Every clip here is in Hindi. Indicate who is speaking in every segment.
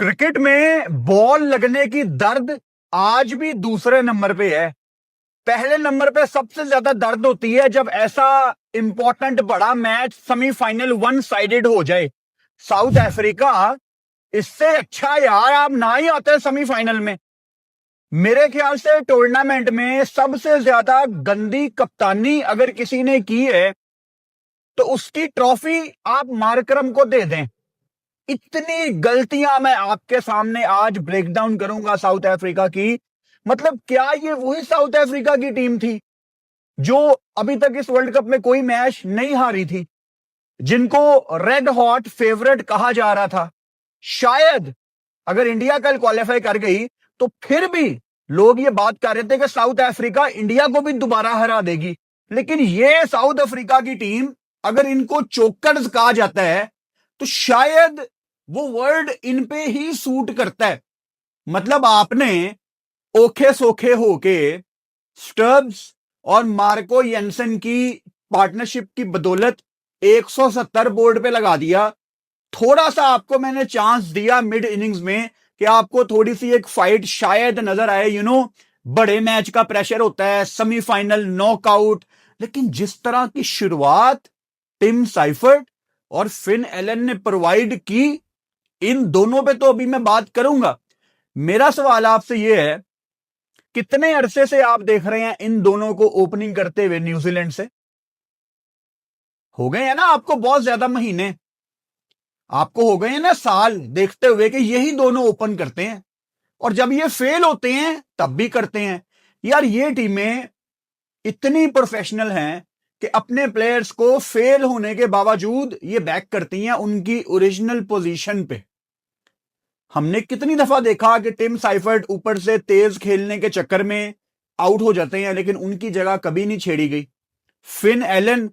Speaker 1: क्रिकेट में बॉल लगने की दर्द आज भी दूसरे नंबर पे है। पहले नंबर पे सबसे ज्यादा दर्द होती है जब ऐसा इंपॉर्टेंट बड़ा मैच सेमीफाइनल वन साइडेड हो जाए। साउथ अफ्रीका, इससे अच्छा यार आप ना ही आते सेमीफाइनल में। मेरे ख्याल से टूर्नामेंट में सबसे ज्यादा गंदी कप्तानी अगर किसी ने की है तो उसकी ट्रॉफी आप मार्करम को दे दें। इतनी गलतियां मैं आपके सामने आज ब्रेक डाउन करूंगा साउथ अफ्रीका की। मतलब क्या ये वही साउथ अफ्रीका की टीम थी जो अभी तक इस वर्ल्ड कप में कोई मैच नहीं हारी थी, जिनको रेड हॉट फेवरेट कहा जा रहा था? शायद अगर इंडिया कल क्वालिफाई कर गई तो फिर भी लोग ये बात कर रहे थे कि साउथ अफ्रीका इंडिया को भी दोबारा हरा देगी। लेकिन ये साउथ अफ्रीका की टीम, अगर इनको चोकर्स कहा जाता है तो शायद वो वर्ड इन पे ही सूट करता है। मतलब आपने ओखे सोखे होके स्टर्ब्स और मार्को येंसन की पार्टनरशिप की बदौलत 170 बोर्ड पे लगा दिया। थोड़ा सा आपको मैंने चांस दिया मिड इनिंग्स में कि आपको थोड़ी सी एक फाइट शायद नजर आए। बड़े मैच का प्रेशर होता है, सेमीफाइनल, नॉकआउट। लेकिन जिस तरह की शुरुआत टिम साइफर्ट और फिन एलन ने प्रोवाइड की, इन दोनों पे तो अभी मैं बात करूंगा। मेरा सवाल आपसे यह है, कितने अरसे से आप देख रहे हैं इन दोनों को ओपनिंग करते हुए न्यूजीलैंड से? हो गए हैं ना आपको बहुत ज्यादा महीने, आपको हो गए हैं ना साल देखते हुए कि यही दोनों ओपन करते हैं। और जब ये फेल होते हैं तब भी करते हैं। यार ये टीमें इतनी प्रोफेशनल हैं कि अपने प्लेयर्स को फेल होने के बावजूद ये बैक करती हैं उनकी ओरिजिनल पोजीशन पे। हमने कितनी दफा देखा कि टिम साइफर्ट ऊपर से तेज खेलने के चक्कर में आउट हो जाते हैं, लेकिन उनकी जगह कभी नहीं छेड़ी गई। फिन एलन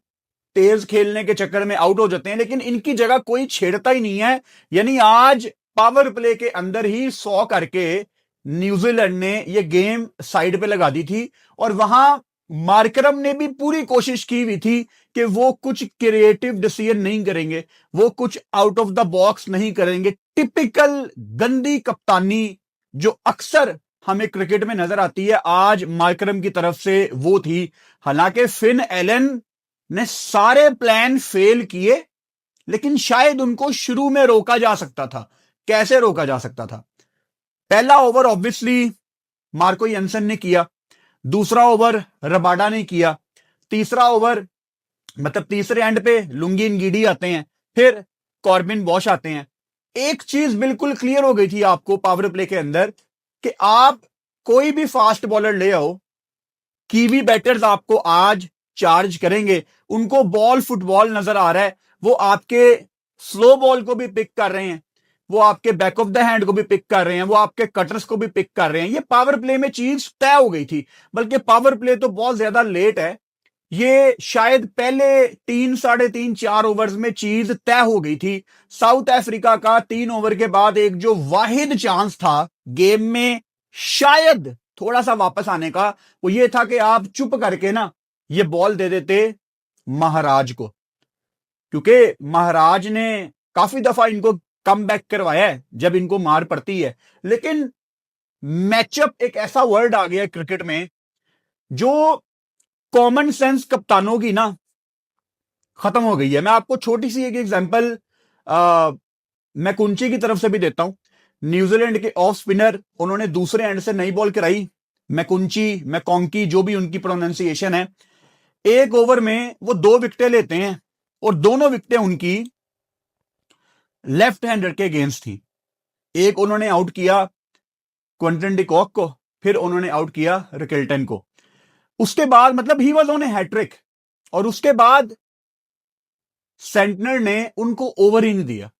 Speaker 1: तेज खेलने के चक्कर में आउट हो जाते हैं, लेकिन इनकी जगह कोई छेड़ता ही नहीं है। यानी आज पावर प्ले के अंदर ही 100 करके न्यूजीलैंड ने यह गेम साइड पे लगा दी थी। और वहां मार्करम ने भी पूरी कोशिश की हुई थी कि वो कुछ क्रिएटिव डिसीजन नहीं करेंगे, वो कुछ आउट ऑफ द बॉक्स नहीं करेंगे। टिपिकल गंदी कप्तानी जो अक्सर हमें क्रिकेट में नजर आती है, आज मार्करम की तरफ से वो थी। हालांकि फिन एलन ने सारे प्लान फेल किए, लेकिन शायद उनको शुरू में रोका जा सकता था। कैसे रोका जा सकता था? पहला ओवर ऑब्वियसली मार्को येंसन ने किया, दूसरा ओवर रबाडा ने किया, तीसरा ओवर मतलब तीसरे एंड पे लुंगी नगीडी आते हैं, फिर कॉर्बिन बॉश आते हैं। एक चीज बिल्कुल क्लियर हो गई थी आपको पावर प्ले के अंदर कि आप कोई भी फास्ट बॉलर ले आओ, कीवी बैटर्स आपको आज चार्ज करेंगे। उनको बॉल फुटबॉल नजर आ रहा है, वो आपके स्लो बॉल को भी पिक कर रहे हैं, वो आपके बैक ऑफ द हैंड को भी पिक कर रहे हैं, वो आपके कटर्स को भी पिक कर रहे हैं। ये पावर प्ले में चीज तय हो गई थी। बल्कि पावर प्ले तो बहुत ज्यादा लेट है, ये शायद पहले 3, 3.5, 4 ओवर्स में चीज तय हो गई थी। साउथ अफ्रीका का 3 ओवर के बाद एक जो वाहिद चांस था गेम में शायद थोड़ा सा वापस आने का, वो ये था कि आप चुप करके ना ये बॉल दे देते महाराज को, क्योंकि महाराज ने काफी दफा इनको कम बैक करवाया है जब इनको मार पड़ती है। लेकिन मैचअप एक ऐसा वर्ड आ गया क्रिकेट में जो कॉमन सेंस कप्तानों की ना खत्म हो गई है। मैं आपको छोटी सी एक एग्जांपल मैकुंची की तरफ से भी देता हूं। न्यूजीलैंड के ऑफ स्पिनर, उन्होंने दूसरे एंड से नई बॉल कराई, मैकुंची, मैकोंकी, जो भी उनकी प्रोनाउंसिएशन है। एक ओवर में वो 2 विकेटें लेते हैं और दोनों विकेटें उनकी लेफ्ट हैंडर के अगेंस्ट थी। एक उन्होंने आउट किया क्विंटन डिकॉक को, फिर उन्होंने आउट किया रिकेल्टन को। उसके बाद मतलब he was on a hattrick, और उसके बाद सेंटनर ने उनको ओवर ही नहीं दिया।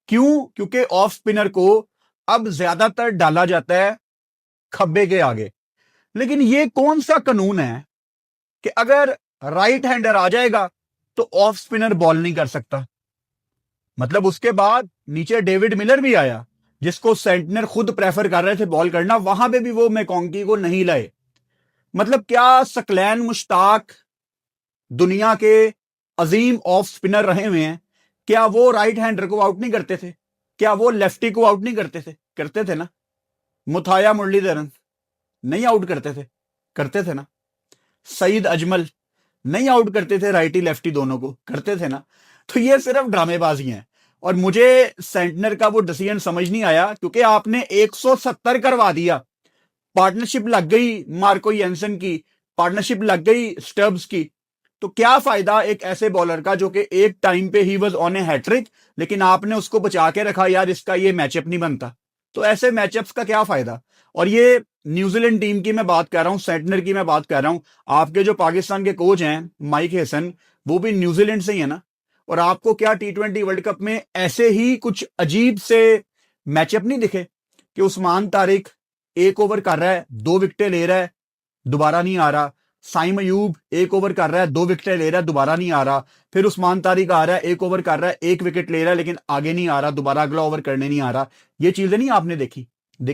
Speaker 1: क्यों? क्योंकि ऑफ स्पिनर को अब ज्यादातर डाला जाता है खब्बे के आगे। लेकिन ये कौन सा कानून है कि अगर राइट हैंडर आ जाएगा तो ऑफ स्पिनर बॉल नहीं कर सकता? मतलब उसके बाद नीचे डेविड मिलर भी आया, जिसको सेंटनर खुद प्रेफर कर रहे थे बॉल करना, वहां पे भी वो मैकोंकी को नहीं लाए। मतलब क्या सकलैन मुश्ताक दुनिया के अजीम ऑफ स्पिनर रहे हुए हैं, क्या वो राइट हैंडर को आउट नहीं करते थे? क्या वो लेफ्टी को आउट नहीं करते थे ना। मुथाया मुरलीधरन नहीं आउट करते थे ना। सईद अजमल नहीं आउट करते थे राइटी लेफ्टी दोनों को, करते थे ना। तो ये सिर्फ ड्रामेबाजी है। और मुझे सेंटनर का वो डिसीजन समझ नहीं आया, क्योंकि आपने 170 करवा दिया, पार्टनरशिप लग गई मार्को येंसन की, पार्टनरशिप लग गई स्टब्स की। तो क्या फायदा एक ऐसे बॉलर का जो कि एक टाइम पे he was on a hattrick, लेकिन आपने उसको बचा के रखा, यार इसका ये मैचअप नहीं बनता। तो ऐसे मैचअप्स का क्या फायदा। और ये न्यूजीलैंड टीम की मैं बात कर रहा हूं, सेंटनर की मैं बात कर रहा हूं। आपके जो पाकिस्तान के कोच हैं माइक हेसन, वो भी न्यूजीलैंड से ही है ना। और आपको क्या T20 वर्ल्ड कप में ऐसे ही कुछ अजीब से मैचअप नहीं दिखे कि उस्मान तारिक 1 ओवर कर रहा है, 2 विकेटें ले रहा है, दोबारा नहीं आ रहा। साइम अयूब 1 ओवर कर रहा है, 2 विकेटें ले रहा है, दोबारा नहीं आ रहा। फिर उस्मान तारिक आ रहा है, 1 ओवर कर रहा है, 1 विकेट ले रहा है, लेकिन आगे नहीं आ रहा, दोबारा अगला ओवर करने नहीं आ रहा। ये चीजें नहीं आपने देखी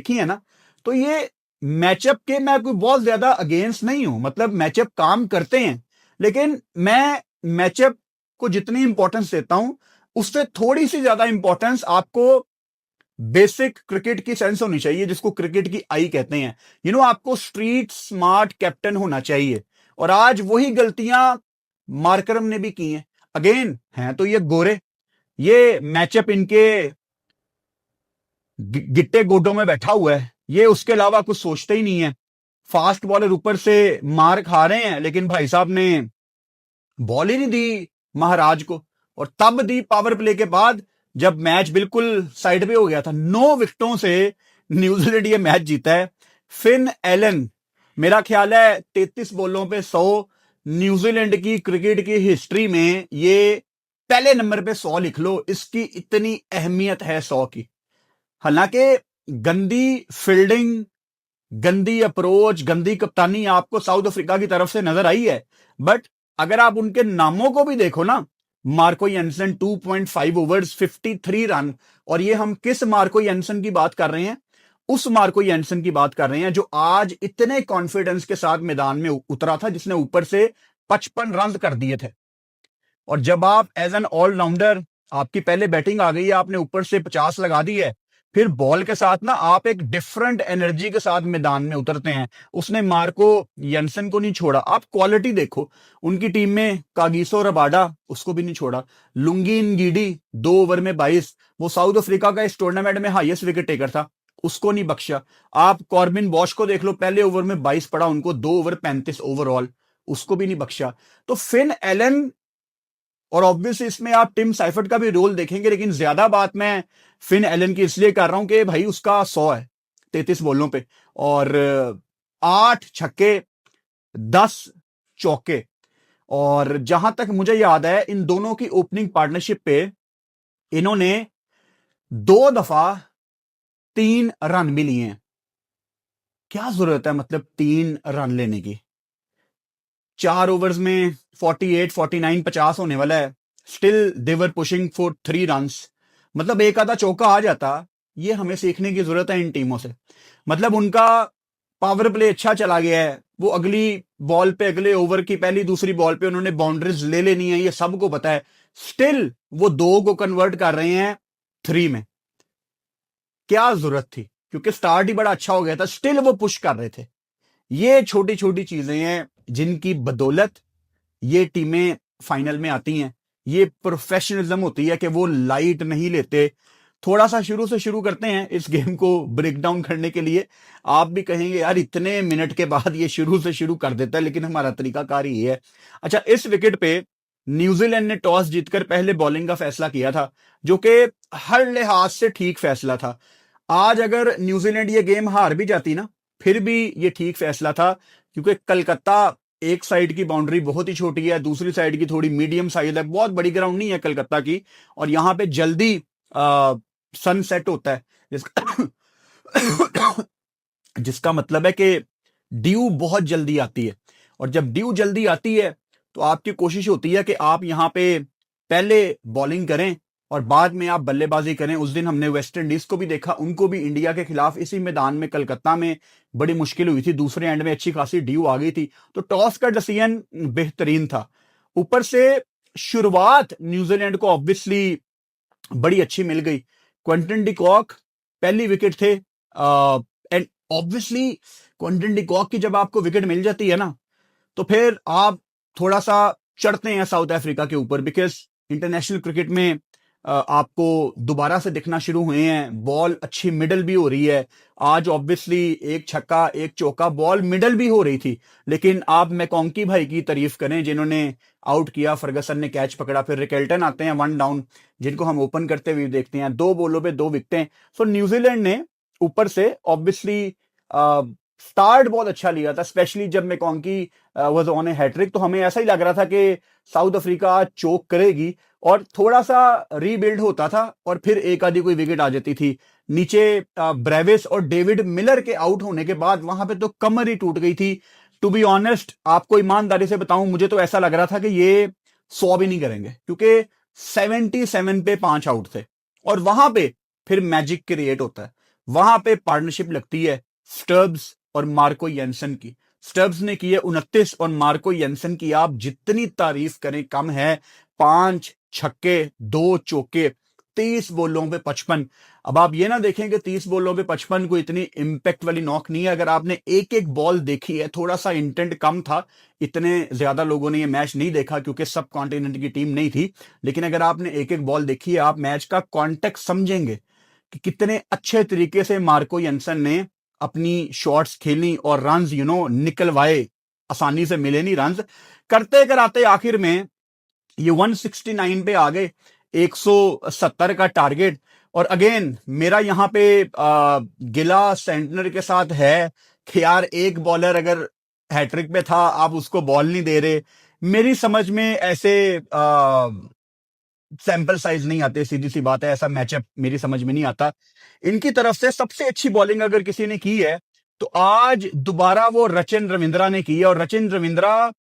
Speaker 1: है ना। तो ये मैचअप के मैं कोई बहुत ज्यादा अगेंस्ट नहीं हूं, मतलब मैचअप काम करते हैं, लेकिन मैं मैचअप को जितनी इंपॉर्टेंस देता हूं, उससे थोड़ी सी ज्यादा इंपॉर्टेंस आपको बेसिक क्रिकेट की सेंस होनी चाहिए, जिसको क्रिकेट की आई कहते हैं। आपको स्ट्रीट स्मार्ट कैप्टन होना चाहिए। और आज वही गलतियां मार्करम ने भी की हैं। अगेन हैं तो ये गोरे, ये मैचअप इनके गिट्टे गोडों में बैठा हुआ है, ये उसके अलावा कुछ सोचते ही नहीं है। फास्ट बॉलर ऊपर से मार खा रहे हैं, लेकिन भाई साहब ने बॉल ही नहीं दी महाराज को। और तब दी पावर प्ले के बाद, जब मैच बिल्कुल साइड पे हो गया था। 9 विकेटों से न्यूजीलैंड ये मैच जीता है। फिन एलन, मेरा ख्याल है 33 बॉलों पे 100, न्यूजीलैंड की क्रिकेट की हिस्ट्री में ये पहले नंबर पे 100 लिख लो, इसकी इतनी अहमियत है 100 की। हालांकि गंदी फील्डिंग, गंदी अप्रोच, गंदी कप्तानी आपको साउथ अफ्रीका की तरफ से नजर आई है, बट अगर आप उनके नामों को भी देखो ना, मार्को येंसन 2.5 ओवर्स 53 रन। और ये हम किस मार्को येंसन की बात कर रहे हैं, उस मार्को येंसन की बात कर रहे हैं जो आज इतने कॉन्फिडेंस के साथ मैदान में उतरा था, जिसने ऊपर से 55 रन कर दिए थे। और जब आप एज एन ऑलराउंडर, आपकी पहले बैटिंग आ गई है, आपने ऊपर से 50 लगा दी है, फिर बॉल के साथ ना आप एक डिफरेंट एनर्जी के साथ मैदान में उतरते हैं। उसने मार्को येंसन को नहीं छोड़ा। आप क्वालिटी देखो उनकी टीम में, कागिसो रबाडा उसको भी नहीं छोड़ा, लुंगी नगीडी 2 ओवर में 22, वो साउथ अफ्रीका का इस टूर्नामेंट में हाईएस्ट विकेट टेकर था, उसको नहीं बख्शा। आप कॉर्बिन बॉश को देख लो, पहले ओवर में 22 पड़ा उनको, 2 ओवर 35 ओवरऑल, उसको भी नहीं बख्शा। तो फिन एलन, और ऑब्वियसली इसमें आप टिम साइफर्ट का भी रोल देखेंगे, लेकिन ज्यादा बात मैं फिन एलन की इसलिए कर रहा हूं कि भाई उसका 100 है 33 बॉलों पे, और 8 छक्के 10 चौके। और जहां तक मुझे याद है, इन दोनों की ओपनिंग पार्टनरशिप पे इन्होंने 2 दफा 3 रन भी लिए हैं। क्या जरूरत है मतलब 3 रन लेने की, 4 ओवर्स में 48, 49, 50 होने वाला है, still they're pushing for 3 run. मतलब एक आधा चौका आ जाता। ये हमें सीखने की जरूरत है इन टीमों से। मतलब उनका पावर प्ले अच्छा चला गया है, वो अगली बॉल पे, अगले ओवर की पहली दूसरी बॉल पे उन्होंने बाउंड्रीज ले लेनी है, ये सबको पता है। स्टिल वो 2 को कन्वर्ट कर रहे हैं 3 में। क्या जरूरत थी, क्योंकि स्टार्ट ही बड़ा अच्छा हो गया था, स्टिल वो पुश कर रहे थे। ये छोटी छोटी चीजें हैं जिनकी बदौलत ये टीमें फाइनल में आती हैं। ये प्रोफेशनलिज्म होती है कि वो लाइट नहीं लेते। थोड़ा सा शुरू से शुरू करते हैं इस गेम को ब्रेक डाउन करने के लिए। आप भी कहेंगे यार इतने मिनट के बाद ये शुरू से शुरू कर देता है, लेकिन हमारा तरीकाकार ही है। अच्छा, इस विकेट पे न्यूजीलैंड ने टॉस जीतकर पहले बॉलिंग का फैसला किया था, जो कि हर लिहाज से ठीक फैसला था। आज अगर न्यूजीलैंड ये गेम हार भी जाती ना, फिर भी ये ठीक फैसला था, क्योंकि कलकत्ता एक साइड की बाउंड्री बहुत ही छोटी है, दूसरी साइड की थोड़ी मीडियम साइज है, बहुत बड़ी ग्राउंड नहीं है कलकत्ता की। और यहां पे जल्दी सनसेट होता है, जिसका मतलब है कि ड्यू बहुत जल्दी आती है। और जब ड्यू जल्दी आती है तो आपकी कोशिश होती है कि आप यहां पे पहले बॉलिंग करें और बाद में आप बल्लेबाजी करें। उस दिन हमने वेस्ट इंडीज को भी देखा, उनको भी इंडिया के खिलाफ इसी मैदान में कलकत्ता में बड़ी मुश्किल हुई थी, दूसरे एंड में अच्छी खासी ड्यू आ गई थी। तो टॉस का डिसीजन बेहतरीन था। ऊपर से शुरुआत न्यूजीलैंड को ऑब्वियसली बड़ी अच्छी मिल गई, क्विंटन डिकॉक पहली विकेट थे, एंड ऑब्वियसली क्विंटन डिकॉक की जब आपको विकेट मिल जाती है ना, तो फिर आप थोड़ा सा चढ़ते हैं साउथ अफ्रीका के ऊपर, बिकॉज इंटरनेशनल क्रिकेट में आपको दोबारा से दिखना शुरू हुए हैं, बॉल अच्छी मिडल भी हो रही है। आज ऑब्वियसली एक छक्का एक चौका, बॉल मिडल भी हो रही थी, लेकिन आप मैकॉन्की भाई की तारीफ करें जिन्होंने आउट किया, फर्गसन ने कैच पकड़ा, फिर रिकेल्टन आते हैं 1 डाउन, जिनको हम ओपन करते हुए देखते हैं, 2 बॉलों पे 2 विकेटें। सो न्यूजीलैंड ने ऊपर से ऑब्वियसली स्टार्ट बहुत अच्छा लिया था, स्पेशली जब मैकॉन्की वाज ऑन ए हैट्रिक, तो हमें ऐसा ही लग रहा था कि साउथ अफ्रीका चोक करेगी, और थोड़ा सा रीबिल्ड होता था और फिर एक आधी कोई विकेट आ जाती थी। नीचे ब्रेविस और डेविड मिलर के आउट होने के बाद वहां पे तो कमर ही टूट गई थी। टू बी ऑनेस्ट, आपको ईमानदारी से बताऊं, मुझे तो ऐसा लग रहा था कि ये 100 भी नहीं करेंगे, क्योंकि 77 पे 5 आउट थे, और वहां पे फिर मैजिक क्रिएट होता है। वहां पे पार्टनरशिप लगती है स्टर्ब्स और मार्को येंसन की। स्टर्ब्स ने की है 29 और मार्को येंसन की आप जितनी तारीफ करें कम है। 5 छक्के 2 चौके, 30 बॉलों पे 55। अब आप ये ना देखें कि 30 बॉलों पे 55 कोई इतनी इंपैक्ट वाली नॉक नहीं है। अगर आपने एक एक बॉल देखी है, थोड़ा सा इंटेंट कम था, इतने ज्यादा लोगों ने ये मैच नहीं देखा क्योंकि सब कॉन्टिनेंट की टीम नहीं थी, लेकिन अगर आपने एक एक बॉल देखी है, आप मैच का कॉन्टेक्स्ट समझेंगे कि कितने अच्छे तरीके से मार्को येंसन ने अपनी शॉट्स खेली और रन्स निकलवाए। आसानी से मिले नहीं रन्स, करते कराते आखिर में ये 169 पे आ गए, 170 का टारगेट। और अगेन मेरा यहां पे गिला सेंटनर के साथ है कि यार एक बॉलर अगर हैट्रिक पे था, आप उसको बॉल नहीं दे रहे। मेरी समझ में ऐसे सैंपल साइज नहीं आते, सीधी सी बात है, ऐसा मैचअप मेरी समझ में नहीं आता। इनकी तरफ से सबसे अच्छी बॉलिंग अगर किसी ने की है तो आज दोबारा वो रचिन रविंद्रा ने की है, और रचिन रविंद्रा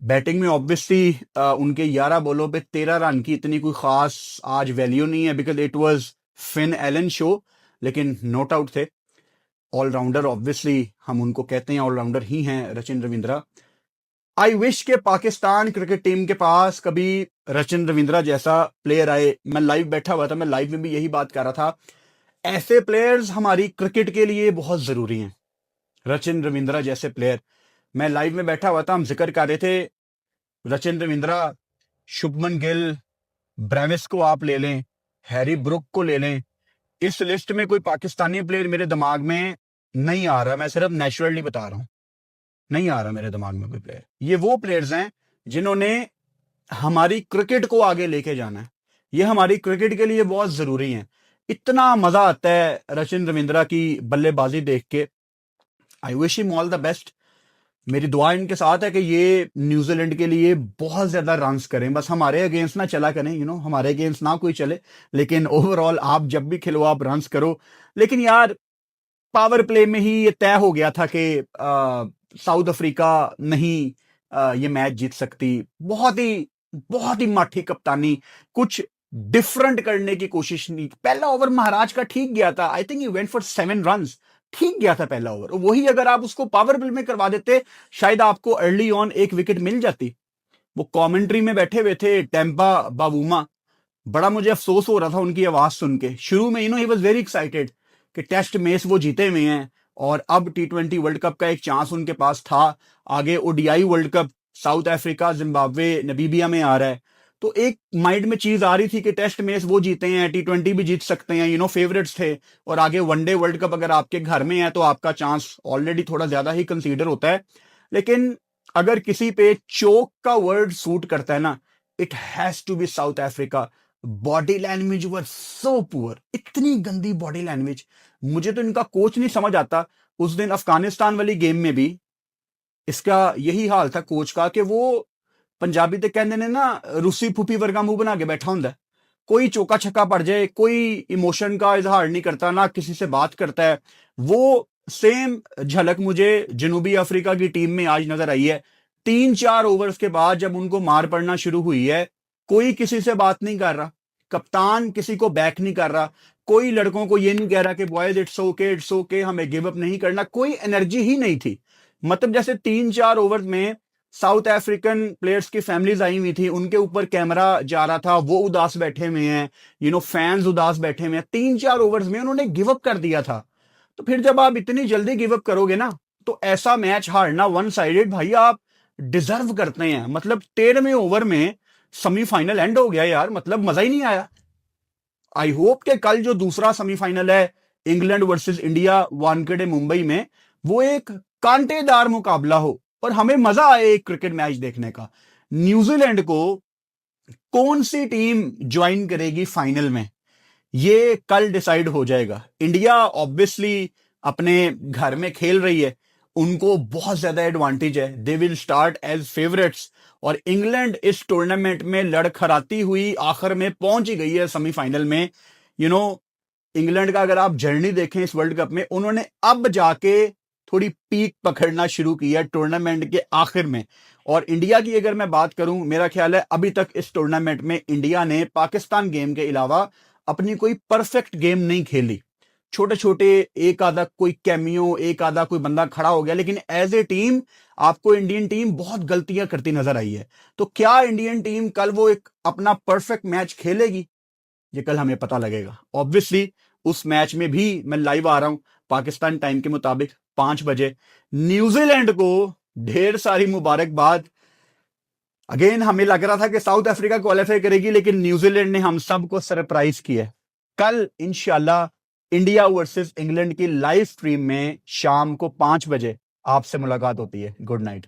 Speaker 1: बैटिंग में ऑब्वियसली उनके 11 बॉलों पे 13 रन की इतनी कोई खास आज वैल्यू नहीं है, because it was Finn Allen show, लेकिन नोट आउट थे। ऑलराउंडर ऑब्वियसली हम उनको कहते हैं, ऑलराउंडर ही हैं रचिन रविंद्रा। आई विश के पाकिस्तान क्रिकेट टीम के पास कभी रचिन रविंद्रा जैसा प्लेयर आए। मैं लाइव बैठा हुआ था, मैं लाइव में भी यही बात कर रहा था, ऐसे प्लेयर्स हमारी क्रिकेट के लिए बहुत जरूरी हैं, रचिन रविंद्रा जैसे प्लेयर। मैं लाइव में बैठा हुआ था, हम जिक्र कर रहे थे रचिन रविंद्रा, शुभमन गिल, ब्रेविस को आप ले लें, हैरी ब्रुक को ले लें, इस लिस्ट में कोई पाकिस्तानी प्लेयर मेरे दिमाग में नहीं आ रहा। मैं सिर्फ नेचुरली बता रहा हूं, नहीं आ रहा मेरे दिमाग में कोई प्लेयर। ये वो प्लेयर्स हैं जिन्होंने हमारी क्रिकेट को आगे लेके जाना है, ये हमारी क्रिकेट के लिए बहुत जरूरी है। इतना मजा आता है रचिन रविंद्रा की बल्लेबाजी देख के। I wish him all the best. मेरी दुआ इनके साथ है कि ये न्यूजीलैंड के लिए बहुत ज्यादा रन्स करें, बस हमारे अगेंस्ट ना चला करें, हमारे अगेंस्ट ना कोई चले, लेकिन ओवरऑल आप जब भी खेलो आप रन्स करो। लेकिन यार पावर प्ले में ही ये तय हो गया था कि साउथ अफ्रीका नहीं ये मैच जीत सकती। बहुत ही माठी कप्तानी, कुछ डिफरेंट करने की कोशिश नहीं। पहला ओवर महाराज का ठीक गया था, I think he went for 7 runs, ठीक गया था पहला ओवर। वही अगर आप उसको पावर प्ले में करवा देते, शायद आपको अर्ली ऑन एक विकेट मिल जाती। वो कमेंट्री में बैठे हुए थे टेम्पा बावूमा, बड़ा मुझे अफसोस हो रहा था उनकी आवाज सुन के। शुरू में ही वाज वेरी एक्साइटेड कि टेस्ट मैच वो जीते हुए हैं, और अब T20 वर्ल्ड कप का एक चांस उनके पास था। आगे ODI world cup south Africa, Zimbabwe, नबीबिया में आ रहा है, तो एक माइंड में चीज आ रही थी कि टेस्ट मैच वो जीते हैं, T20 भी जीत सकते हैं, फेवरेट्स थे। और आगे वनडे वर्ल्ड कप अगर आपके घर में है तो आपका चांस ऑलरेडी थोड़ा ज्यादा ही कंसीडर होता है। लेकिन अगर किसी पे चोक का वर्ड सूट करता है ना, it has to be South Africa. Body language were so poor, इतनी गंदी बॉडी लैंग्वेज, मुझे तो इनका कोच नहीं समझ आता। उस दिन अफगानिस्तान वाली गेम में भी इसका यही हाल था कोच का, कि वो पंजाबी ते कहते ने ना, रूसी फूफी वर्गा मुंह बना के बैठा हुंदा है। कोई चौका छक्का पड़ जाए, कोई इमोशन का इजहार नहीं करता, ना किसी से बात करता है। वो सेम झलक मुझे जनूबी अफ्रीका की टीम में आज नजर आई है। 3-4 ओवर्स के बाद जब उनको मार पड़ना शुरू हुई है, कोई किसी से बात नहीं कर रहा, कप्तान किसी को बैक नहीं कर रहा, कोई लड़कों को ये नहीं कह रहा कि बॉयज इट्स ओके, हमें गिव अप नहीं करना, कोई एनर्जी ही नहीं थी। मतलब जैसे 3-4 ओवर में साउथ अफ्रीकन प्लेयर्स की फैमिलीज आई हुई थी, उनके ऊपर कैमरा जा रहा था, वो उदास बैठे हुए हैं, फैंस उदास बैठे हुए हैं, 3-4 ओवर्स में उन्होंने गिव अप कर दिया था। तो फिर जब आप इतनी जल्दी गिव अप करोगे ना, तो ऐसा मैच हारना वन साइडेड भाई आप डिजर्व करते हैं। मतलब 13वें ओवर में सेमीफाइनल एंड हो गया यार, मतलब मजा ही नहीं आया। आई होप कि कल जो दूसरा सेमीफाइनल है England versus India Wankhede Mumbai में, वो एक कांटेदार मुकाबला हो और हमें मजा आए एक क्रिकेट मैच देखने का। न्यूजीलैंड को कौन सी टीम ज्वाइन करेगी फाइनल में, ये कल डिसाइड हो जाएगा। इंडिया ऑब्वियसली अपने घर में खेल रही है, उनको बहुत ज्यादा एडवांटेज है, they will start as favourites. और इंग्लैंड इस टूर्नामेंट में लड़खड़ाती हुई आखिर में पहुंच ही गई है सेमीफाइनल में। यू नो इंग्लैंड का अगर आप जर्नी देखें इस वर्ल्ड कप में, उन्होंने अब जाके थोड़ी पीक पकड़ना शुरू किया टूर्नामेंट के आखिर में। और इंडिया की अगर मैं बात करूं, मेरा ख्याल है अभी तक इस टूर्नामेंट में इंडिया ने पाकिस्तान गेम के अलावा अपनी कोई परफेक्ट गेम नहीं खेली। छोटे छोटे एक आधा कोई कैमियो, एक आधा कोई बंदा खड़ा हो गया, लेकिन एज ए टीम आपको इंडियन टीम बहुत गलतियां करती नजर आई है। तो क्या इंडियन टीम कल वो एक अपना परफेक्ट मैच खेलेगी, ये कल हमें पता लगेगा। ऑब्वियसली उस मैच में भी मैं लाइव आ रहा हूं पाकिस्तान टाइम के मुताबिक 5 बजे। न्यूजीलैंड को ढेर सारी मुबारकबाद। अगेन हमें लग रहा था कि साउथ अफ्रीका क्वालिफाई करेगी, लेकिन न्यूजीलैंड ने हम सबको सरप्राइज किया। कल इंशाल्लाह इंडिया वर्सेस इंग्लैंड की लाइव स्ट्रीम में शाम को 5 बजे आपसे मुलाकात होती है। Good night.